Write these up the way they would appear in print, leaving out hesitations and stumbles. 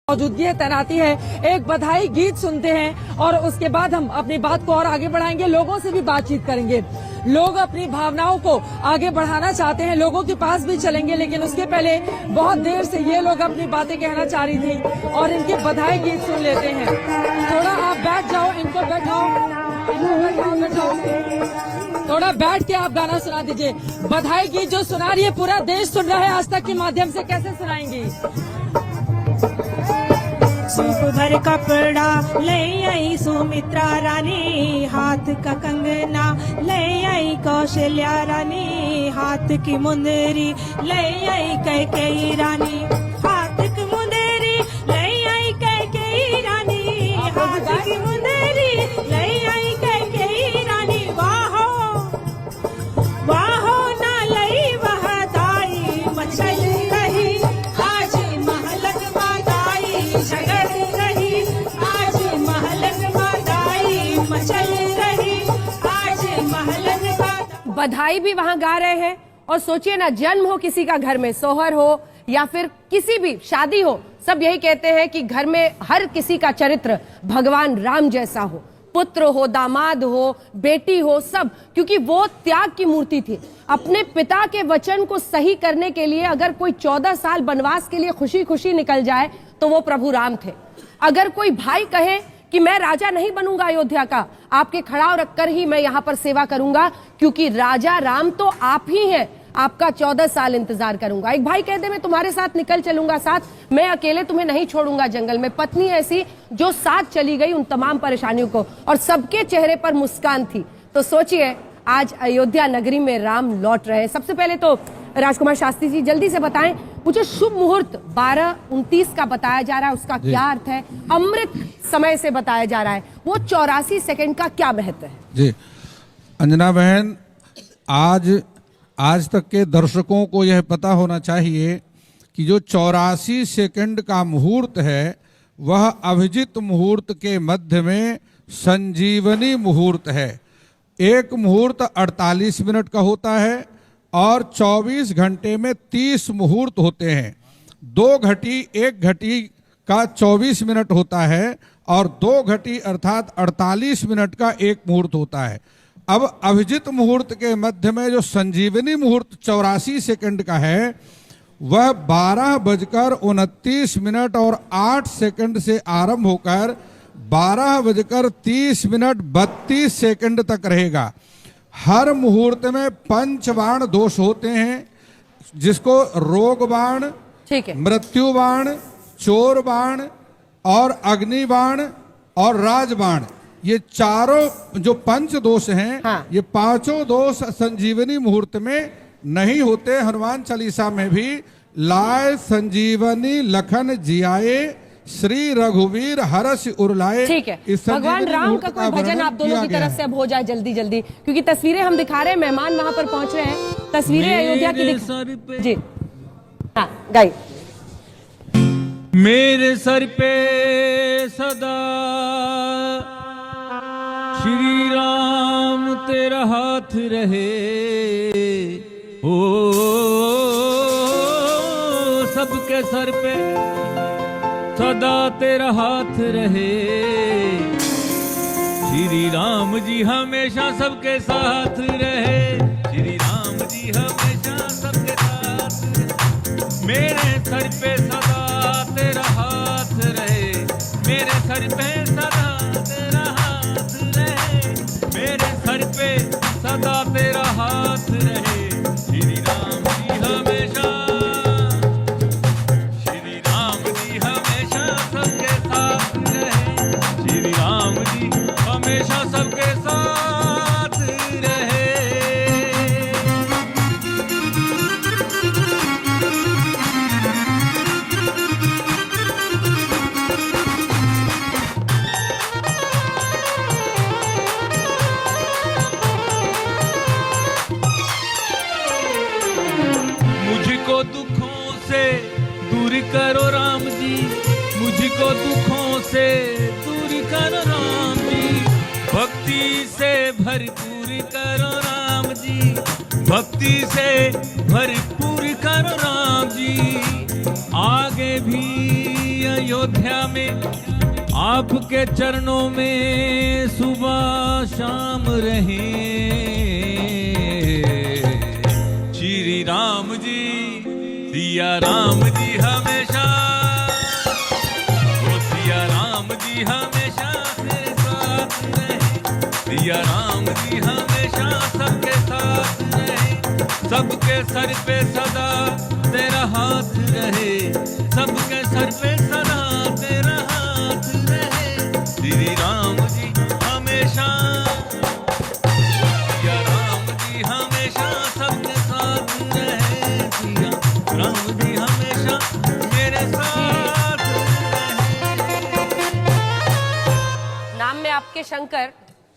मौजूदगी तैनाती है। एक बधाई गीत सुनते हैं और उसके बाद हम अपनी बात को और आगे बढ़ाएंगे, लोगों से भी बातचीत करेंगे। लोग अपनी भावनाओं को आगे बढ़ाना चाहते हैं, लोगों के पास भी चलेंगे, लेकिन उसके पहले बहुत देर से ये लोग अपनी बातें कहना चाह रही थी और इनके बधाई गीत सुन लेते हैं। थोड़ा आप बैठ जाओ, इनको बैठाओ, थोड़ा बैठ के आप गाना सुना दीजिए। बधाई गीत जो सुना रही है पूरा देश सुन रहा है, आज तक के माध्यम से कैसे सुनाएंगी? सूप भर कपड़ा ले आई सुमित्रा रानी, हाथ का कंगना ले आई कौशल्या रानी, हाथ की मुंदरी ले आई कैकेयी रानी, हाथ की मुंदरी ले आई कैकेयी रानी, हाथ की मुंदरी ले आई कैकेयी रानी। वाहो वाहो ना लई वह दाई, मचल रही आज महलक मादाई, झगड़ रही आज महलक मादाई, मचल रही आज महलक मादाई। बधाई भी वहां गा रहे हैं और सोचिए ना, जन्म हो किसी का घर में, सोहर हो या फिर किसी भी शादी हो, सब यही कहते हैं कि घर में हर किसी का चरित्र भगवान राम जैसा हो, पुत्र हो, दामाद हो, बेटी हो, सब, क्योंकि वो त्याग की मूर्ति थी। अपने पिता के वचन को सही करने के लिए अगर कोई 14 साल वनवास के लिए खुशी खुशी निकल जाए तो वो प्रभु राम थे। अगर कोई भाई कहे कि मैं राजा नहीं बनूंगा अयोध्या का, आपके खड़ा रखकर ही मैं यहाँ पर सेवा करूंगा, क्योंकि राजा राम तो आप ही हैं, आपका 14 साल इंतजार करूंगा। एक भाई कहते मैं तुम्हारे साथ निकल चलूंगा साथ, मैं अकेले तुम्हें नहीं छोड़ूंगा जंगल में। पत्नी ऐसी जो साथ चली गई उन तमाम परेशानियों को, और सबके चेहरे पर मुस्कान थी। तो सोचिए आज अयोध्या नगरी में राम लौट रहे हैं। सबसे पहले तो राजकुमार शास्त्री जी जल्दी से बताएं, मुझे शुभ मुहूर्त 12:29 का बताया जा रहा है, उसका क्या अर्थ है? अमृत समय से बताया जा रहा है, वो 84 सेकंड का क्या महत्व है? जी अंजना बहन, आज तक के दर्शकों को यह पता होना चाहिए कि जो 84 सेकंड का मुहूर्त है वह अभिजित मुहूर्त के मध्य में संजीवनी मुहूर्त है। एक मुहूर्त 48 मिनट का होता है और 24 घंटे में 30 मुहूर्त होते हैं। 2 घटी 1 घटी का 24 मिनट होता है और 2 घटी अर्थात 48 मिनट का एक मुहूर्त होता है। अब अभिजित मुहूर्त के मध्य में जो संजीवनी मुहूर्त 84 सेकंड का है वह 12:29 और 8 सेकंड से आरंभ होकर 12:30 तक रहेगा। हर मुहूर्त में पंचबाण दोष होते हैं, जिसको रोग बाण, मृत्यु बाण, चोर बाण और अग्नि बाण और राजबाण, ये चारों जो पंच दोष हैं, हाँ। ये पांचों दोष संजीवनी मुहूर्त में नहीं होते। हनुमान चालीसा में भी लाए संजीवनी लखन जियाए, श्री रघुवीर हर्ष उरलाए। ठीक है, भगवान राम का कोई भजन आप दोनों की तरफ से अब हो जाए जल्दी जल्दी, क्योंकि तस्वीरें हम दिखा रहे हैं, मेहमान वहां पर पहुंच रहे हैं, तस्वीरें अयोध्या की जी हाँ गाइए। मेरे सर पे सदा श्री राम तेरा हाथ रहे, ओ सबके सर पे सदा तेरा हाथ रहे, श्री राम जी हमेशा सबके साथ रहे, श्री राम जी हमेशा सबके साथ रहे। मेरे सर पे सदा तेरा हाथ रहे, मेरे सर पे सदा तेरा हाथ रहे, मेरे सर पे सदा तेरा हाथ रहे, श्री राम जी हमेशा, श्री राम जी हमेशा सबके साथ रहे, श्री राम जी हमेशा सबके साथ रहे। मुझको दुखों से दूर करो राम जी, मुझको दुखों से दूर करो राम जी, भक्ति से भरपूर करो राम जी, भक्ति से भरपूर करो राम जी। आगे भी अयोध्या में आपके चरणों में सुबह शाम रहे। श्री राम जी सिया राम जी हमेशा, वो सिया राम जी हमेशा तेरे साथ रहे। सिया राम जी हमेशा सबके साथ रहे, सबके सर पे सदा तेरा हाथ रहे, सबके सर पे सदा तेरा हाथ रहे। श्री राम जी हमेशा, सिया राम जी हमेशा सबके साथ रहे। सिया राम जी हमेशा मेरे साथ रहे। नाम में आपके शंकर,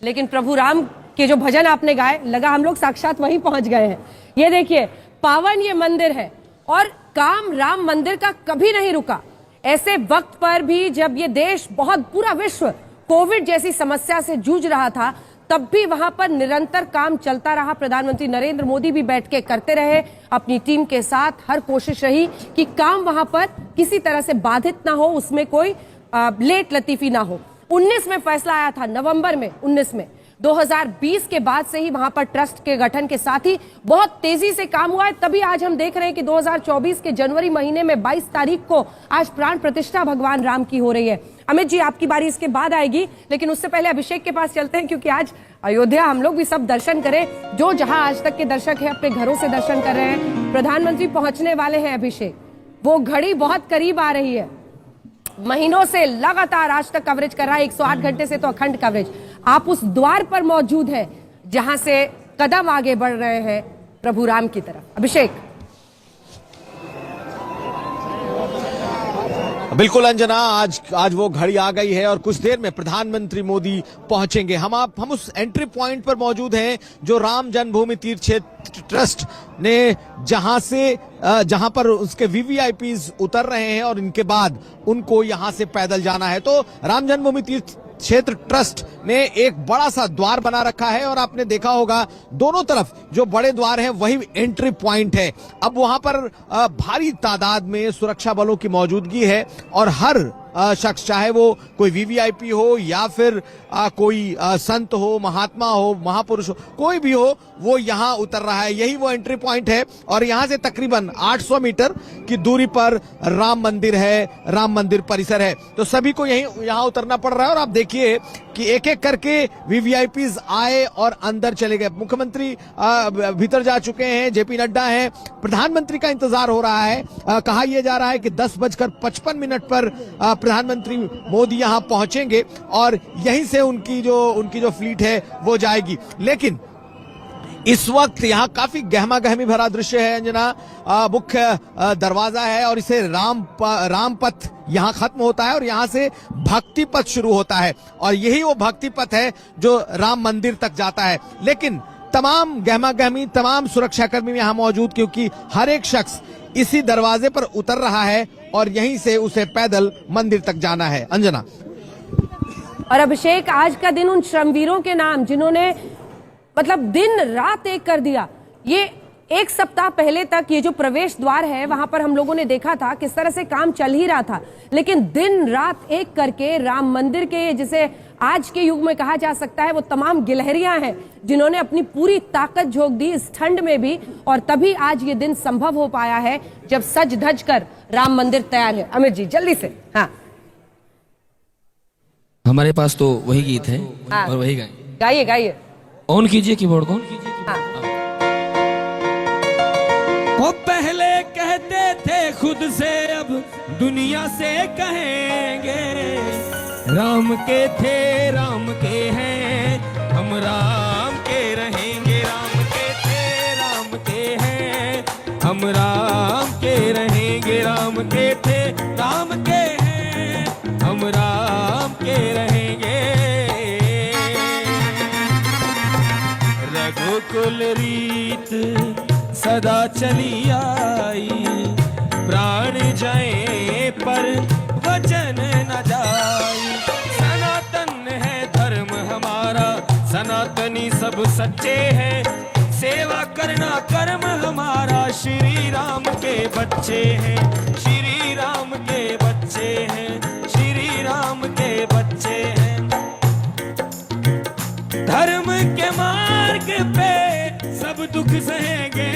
लेकिन प्रभु राम के जो भजन आपने गाए, लगा हम लोग साक्षात वहीं पहुंच गए हैं। ये देखिए, पावन ये मंदिर है और काम राम मंदिर का कभी नहीं रुका। ऐसे वक्त पर भी जब ये देश, बहुत पूरा विश्व कोविड जैसी समस्या से जूझ रहा था, तब भी वहां पर निरंतर काम चलता रहा। प्रधानमंत्री नरेंद्र मोदी भी बैठ के करते रहे, अपनी टीम के साथ हर कोशिश रही कि काम वहां पर किसी तरह से बाधित ना हो, उसमें कोई लेट लतीफी ना हो। 19 में फैसला आया था, नवंबर में 19 में। 2020 के बाद से ही वहां पर ट्रस्ट के गठन के साथ ही बहुत तेजी से काम हुआ है। तभी आज हम देख रहे हैं कि 2024 के जनवरी महीने में 22 तारीख को आज प्राण प्रतिष्ठा भगवान राम की हो रही है। अमित जी, आपकी बारी इसके बाद आएगी, लेकिन उससे पहले अभिषेक के पास चलते हैं, क्योंकि आज अयोध्या हम लोग भी सब दर्शन करें। जो जहां आज तक के दर्शक है अपने घरों से दर्शन कर रहे हैं, प्रधानमंत्री पहुंचने वाले हैं। अभिषेक, वो घड़ी बहुत करीब आ रही है। महीनों से लगातार आज तक कवरेज कर रहा है, 108 घंटे से तो अखंड कवरेज। आप उस द्वार पर मौजूद हैं जहां से कदम आगे बढ़ रहे हैं प्रभु राम की तरफ। अभिषेक। बिल्कुल अंजना, आज वो घड़ी आ गई है और कुछ देर में प्रधानमंत्री मोदी पहुंचेंगे। हम उस एंट्री पॉइंट पर मौजूद हैं जो राम जन्मभूमि तीर्थ क्षेत्र ट्रस्ट ने जहां पर उसके वीवीआईपीज उतर रहे हैं और इनके बाद उनको यहां से पैदल जाना है। तो राम जन्मभूमि तीर्थ क्षेत्र ट्रस्ट ने एक बड़ा सा द्वार बना रखा है और आपने देखा होगा दोनों तरफ जो बड़े द्वार हैं वही एंट्री पॉइंट है। अब वहां पर भारी तादाद में सुरक्षा बलों की मौजूदगी है और हर शख्स, चाहे वो कोई वीवीआईपी हो या फिर कोई संत हो, महात्मा हो, महापुरुष हो, कोई भी हो, वो यहाँ उतर रहा है। यही वो एंट्री पॉइंट है और यहाँ से तकरीबन 800 मीटर की दूरी पर राम मंदिर है, राम मंदिर परिसर है। तो सभी को यहाँ उतरना पड़ रहा है और आप देखिए कि एक एक करके वीवीआईपीज आए और अंदर चले गए। मुख्यमंत्री भीतर जा चुके हैं, जेपी नड्डा हैं, प्रधानमंत्री का इंतजार हो रहा है। कहा यह जा रहा है कि 10:55 पर प्रधानमंत्री मोदी यहां पहुंचेंगे और यहीं से उनकी जो फ्लीट है वो जाएगी। लेकिन इस वक्त यहाँ काफी गहमा गहमी भरा दृश्य है अंजना। मुख्य दरवाजा है और इसे राम पथ यहाँ खत्म होता है और यहाँ से भक्ति पथ शुरू होता है और यही वो भक्ति पथ है जो राम मंदिर तक जाता है। लेकिन तमाम गहमा गहमी, तमाम सुरक्षाकर्मी यहाँ मौजूद, क्योंकि हर एक शख्स इसी दरवाजे पर उतर रहा है और यहीं से उसे पैदल मंदिर तक जाना है। अंजना और अभिषेक, आज का दिन उन श्रमवीरों के नाम जिन्होंने मतलब दिन रात एक कर दिया। ये एक सप्ताह पहले तक ये जो प्रवेश द्वार है वहां पर हम लोगों ने देखा था किस तरह से काम चल ही रहा था, लेकिन दिन रात एक करके राम मंदिर के, जिसे आज के युग में कहा जा सकता है, वो तमाम गिलहरियां हैं जिन्होंने अपनी पूरी ताकत झोंक दी इस ठंड में भी, और तभी आज ये दिन संभव हो पाया है जब सज धज कर राम मंदिर तैयार है। अमित जी जल्दी से। हाँ, हमारे पास तो वही गीत है। हाँ, और वही गाइए गाइए। ऑन कीजिए कीबोर्ड को। हाँ। वो पहले कहते थे खुद से, अब दुनिया से कहेंगे, राम के थे राम के हैं, हम राम के रहेंगे। राम के थे राम के हैं, हम राम के रहेंगे। राम के थे राम के हैं, हम राम के रहेंगे। रघुकुल रीत सदा चली आई, प्राण जाए पर वचन न जाई। सनातन है धर्म हमारा, सनातनी सब सच्चे हैं, सेवा करना कर्म हमारा। श्री राम के बच्चे हैं, श्री राम के बच्चे हैं। सच्चे हैं। धर्म के मार्ग पे सब दुख सहेंगे,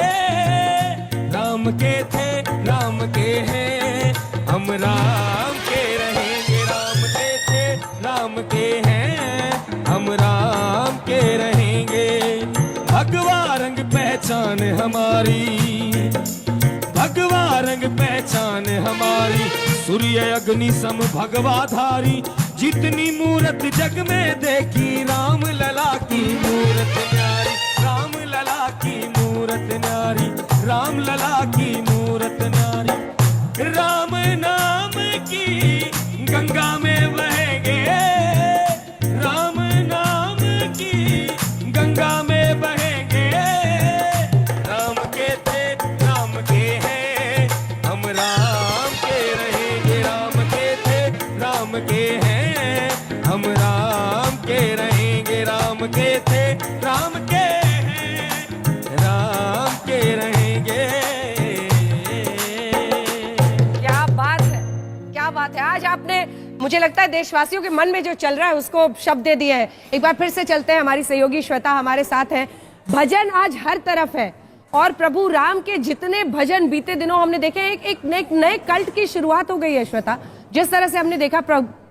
राम के थे राम के हैं, हम राम के रहेंगे। राम के थे राम के हैं, हम राम के रहेंगे। भगवा रंग पहचान हमारी, भगवा रंग पहचान हमारी, सूर्य अग्नि सम भगवाधारी। जितनी मूरत जग में देखी, राम लला की मूरत न्यारी, राम लला की मूरत न्यारी, राम लला की मूरत न्यारी। राम नाम की गंगा में बहेंगे, राम नाम की गंगा में बहेंगे। राम के थे राम के हैं, हम राम के रहेंगे। राम के थे राम के हैं, हम राम के रहेंगे। राम के थे राम के हैं, राम के रहेंगे। क्या बात है, क्या बात है। आज आपने, मुझे लगता है देशवासियों के मन में जो चल रहा है उसको शब्द दे दिए हैं। एक बार फिर से चलते हैं, हमारी सहयोगी श्वेता हमारे साथ है। भजन आज हर तरफ है और प्रभु राम के जितने भजन बीते दिनों हमने देखे, एक नए कल्ट की शुरुआत हो गई है श्वेता। जिस तरह से हमने देखा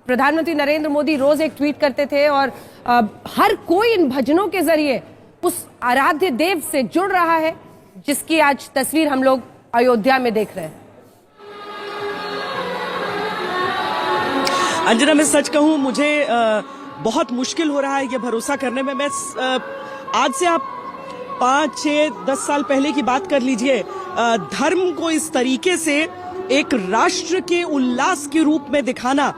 प्रधानमंत्री नरेंद्र मोदी रोज एक ट्वीट करते थे और हर कोई इन भजनों के जरिए उस आराध्य देव से जुड़ रहा है, जिसकी आज तस्वीर हम लोग अयोध्या में देख रहे हैं। अंजना, मैं सच कहूं, मुझे बहुत मुश्किल हो रहा है ये भरोसा करने में। मैं आज से आप 5, 6, 10 साल पहले की बात कर लीजिए, धर्म को इस तरीके से एक राष्ट्र के उल्लास के रूप में दिखाना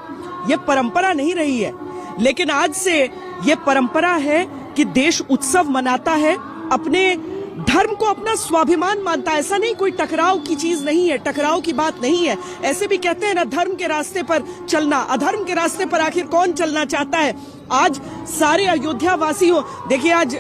ये परंपरा नहीं रही है। लेकिन आज से ये परंपरा है कि देश उत्सव मनाता है, अपने धर्म को अपना स्वाभिमान मानता है। ऐसा नहीं, कोई टकराव की चीज नहीं है, टकराव की बात नहीं है। ऐसे भी कहते हैं ना, धर्म के रास्ते पर चलना, अधर्म के रास्ते पर आखिर कौन चलना चाहता है। आज सारे अयोध्या वासी हो, देखिए आज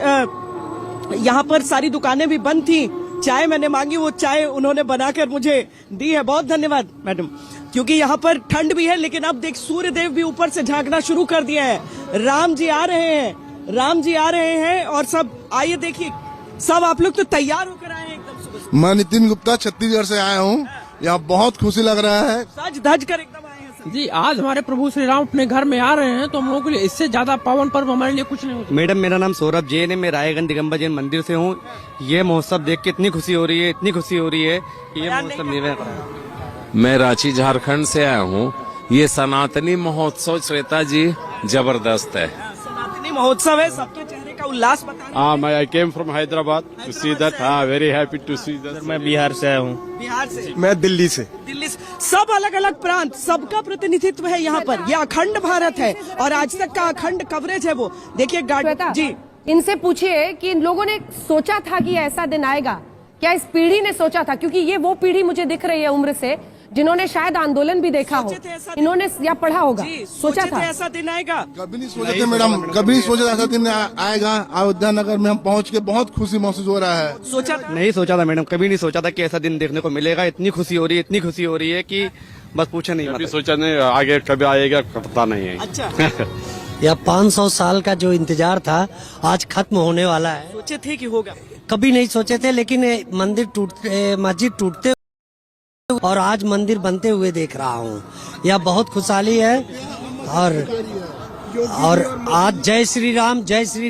यहाँ पर सारी दुकानें भी बंद थी। चाय मैंने मांगी, वो चाय उन्होंने बनाकर मुझे दी है। बहुत धन्यवाद मैडम। क्योंकि यहाँ पर ठंड भी है, लेकिन अब देख सूर्य देव भी ऊपर से झांकना शुरू कर दिया है। राम जी आ रहे हैं, राम जी आ रहे हैं। और सब आइए देखिए, सब आप लोग तो तैयार होकर आए हैं एकदम सुबह। मैं नितिन गुप्ता छत्तीसगढ़ से आया हूँ। यहाँ बहुत खुशी लग रहा है, सज धज कर एकदम आए हैं सब। जी, आज हमारे प्रभु श्री राम अपने घर में आ रहे हैं, तो हम लोगों के लिए इससे ज्यादा पावन पर्व हमारे लिए कुछ नहीं होता। मैडम, मेरा नाम सौरभ जैन है, मैं रायगंज दिगंबर जैन मंदिर से हूँ। ये महोत्सव देख के इतनी खुशी हो रही है, इतनी खुशी हो रही है। ये महोत्सव निर्वहन। मैं रांची झारखंड से आया हूँ। ये सनातनी महोत्सव श्वेता जी जबरदस्त है। सनातनी महोत्सव है, सबके चेहरे का उल्लास बता। I came from Hyderabad to see that. Very happy to see that. मैं बिहार से आया हूँ। बिहार से? मैं दिल्ली से। दिल्ली से। सब अलग अलग प्रांत, सबका प्रतिनिधित्व है यहाँ पर। यह अखंड भारत है और आज तक का अखंड कवरेज है। वो देखिए जी, इनसे पूछिए कि इन लोगों ने सोचा था कि ऐसा दिन आएगा क्या? इस पीढ़ी ने सोचा था? क्योंकि ये वो पीढ़ी मुझे दिख रही है उम्र से जिन्होंने शायद आंदोलन भी देखा हो, इन्होंने या पढ़ा होगा। सोचा था ऐसा दिन आएगा? कभी नहीं सोचे थे मैडम, कभी नहीं सोचा ऐसा दिन आएगा। अयोध्या नगर में हम पहुँच के बहुत खुशी महसूस हो रहा है। सोचा नहीं सोचा था मैडम, कभी नहीं सोचा था कि ऐसा दिन देखने को मिलेगा। इतनी खुशी हो रही है, इतनी खुशी हो रही है कि बस पूछे नहीं। कभी सोचा नहीं, आगे कभी आएगा पता नहीं है। अच्छा यह 500 साल का जो इंतजार था आज खत्म होने वाला है। सोचे थे कि होगा? कभी नहीं सोचे थे, लेकिन मंदिर टूटते, मस्जिद टूटते और आज मंदिर बनते हुए देख रहा हूँ। यह बहुत खुशहाली है। और आज जय श्री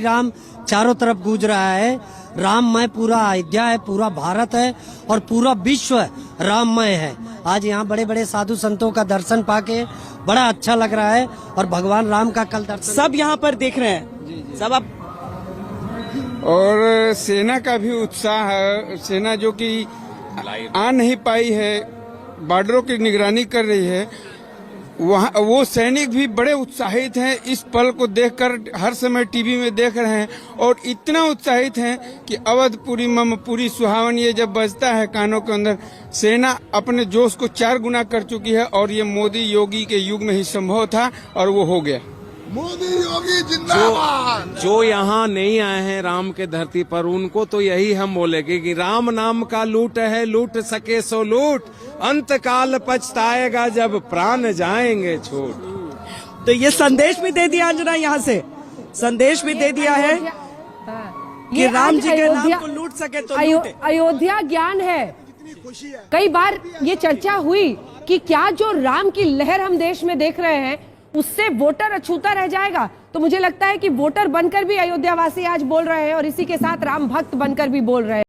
राम चारों तरफ गूंज रहा है। राममय पूरा अयोध्या है, पूरा भारत है और पूरा विश्व राममय है। आज यहाँ बड़े बड़े साधु संतों का दर्शन पाके बड़ा अच्छा लग रहा है और भगवान राम का कल दर्शन सब यहाँ पर देख रहे हैं। सब अब और सेना का भी उत्साह है। सेना जो कि आ नहीं पाई है, बॉर्डरों की निगरानी कर रही है, वहाँ वो सैनिक भी बड़े उत्साहित हैं। इस पल को देखकर हर समय टीवी में देख रहे हैं और इतना उत्साहित हैं कि अवधपुरी मम पूरी सुहावन ये जब बजता है कानों के अंदर, सेना अपने जोश को 4 गुना कर चुकी है। और ये मोदी योगी के युग में ही संभव था और वो हो गया। मोदी योगी जिंदाबाद। जो यहाँ नहीं आए हैं राम के धरती पर, उनको तो यही हम बोलेंगे कि राम नाम का लूट है, लूट सके सो लूट, अंत काल पछताएगा जब प्राण जाएंगे छूट। तो ये संदेश भी दे दिया अंजना यहाँ से, संदेश भी दे दिया है कि ये राम आज जी के नाम अयोध्या- को लूट सके तो लूटे। अयोध्या ज्ञान है। कई बार ये चर्चा हुई कि क्या जो राम की लहर हम देश में देख रहे हैं उससे वोटर अछूता रह जाएगा। तो मुझे लगता है कि वोटर बनकर भी अयोध्या वासी आज बोल रहे हैं और इसी के साथ राम भक्त बनकर भी बोल रहे हैं।